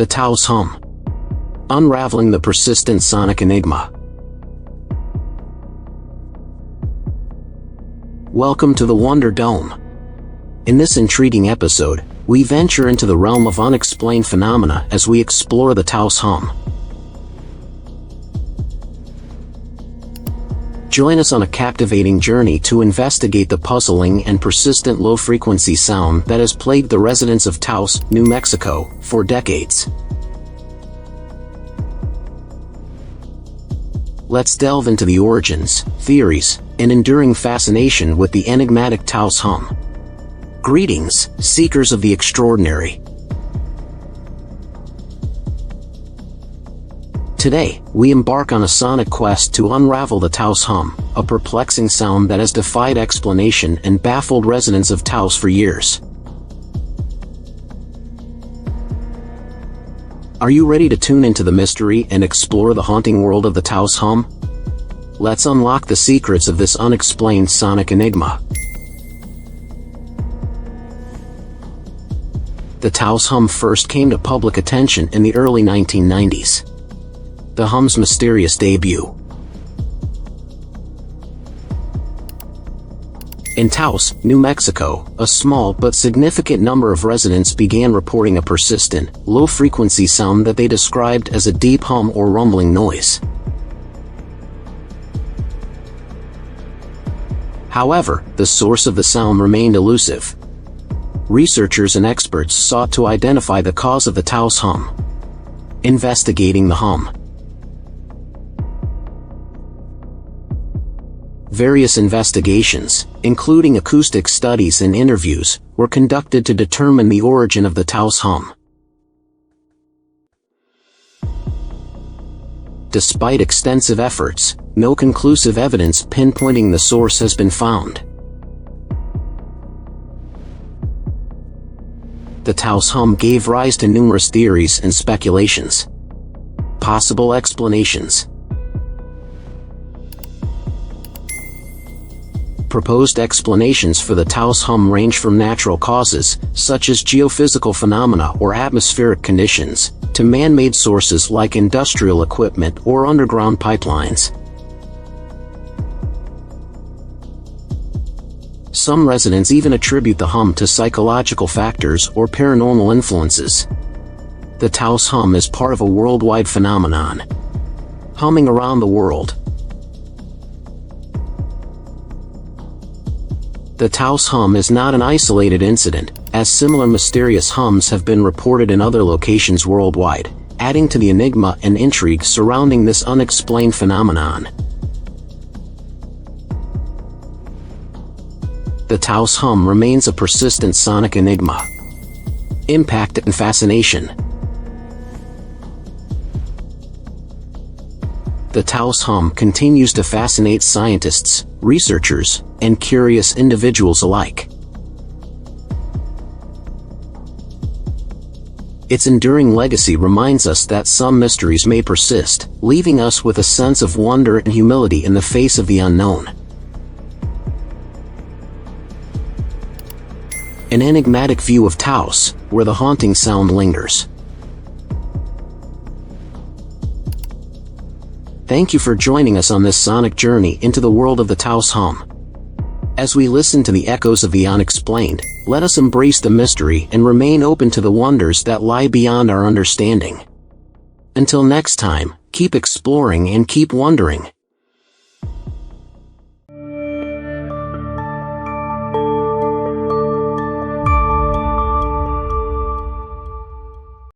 The Taos Hum. Unraveling the persistent sonic enigma. Welcome to the Wonder Dome. In this intriguing episode, we venture into the realm of unexplained phenomena as we explore the Taos Hum. Join us on a captivating journey to investigate the puzzling and persistent low-frequency sound that has plagued the residents of Taos, New Mexico, for decades. Let's delve into the origins, theories, and enduring fascination with the enigmatic Taos Hum. Greetings, seekers of the extraordinary. Today, we embark on a sonic quest to unravel the Taos Hum, a perplexing sound that has defied explanation and baffled residents of Taos for years. Are you ready to tune into the mystery and explore the haunting world of the Taos Hum? Let's unlock the secrets of this unexplained sonic enigma. The Taos Hum first came to public attention in the early 1990s. The Hum's mysterious debut. In Taos, New Mexico, a small but significant number of residents began reporting a persistent, low-frequency sound that they described as a deep hum or rumbling noise. However, the source of the sound remained elusive. Researchers and experts sought to identify the cause of the Taos Hum. Investigating the hum. Various investigations, including acoustic studies and interviews, were conducted to determine the origin of the Taos Hum. Despite extensive efforts, no conclusive evidence pinpointing the source has been found. The Taos Hum gave rise to numerous theories and speculations. Possible explanations. Proposed explanations for the Taos Hum range from natural causes, such as geophysical phenomena or atmospheric conditions, to man-made sources like industrial equipment or underground pipelines. Some residents even attribute the hum to psychological factors or paranormal influences. The Taos Hum is part of a worldwide phenomenon. Humming around the world. The Taos Hum is not an isolated incident, as similar mysterious hums have been reported in other locations worldwide, adding to the enigma and intrigue surrounding this unexplained phenomenon. The Taos Hum remains a persistent sonic enigma. Impact and fascination. The Taos Hum continues to fascinate scientists, researchers, and curious individuals alike. Its enduring legacy reminds us that some mysteries may persist, leaving us with a sense of wonder and humility in the face of the unknown. An enigmatic view of Taos, where the haunting sound lingers. Thank you for joining us on this sonic journey into the world of the Taos Hum. As we listen to the echoes of the unexplained, let us embrace the mystery and remain open to the wonders that lie beyond our understanding. Until next time, keep exploring and keep wondering.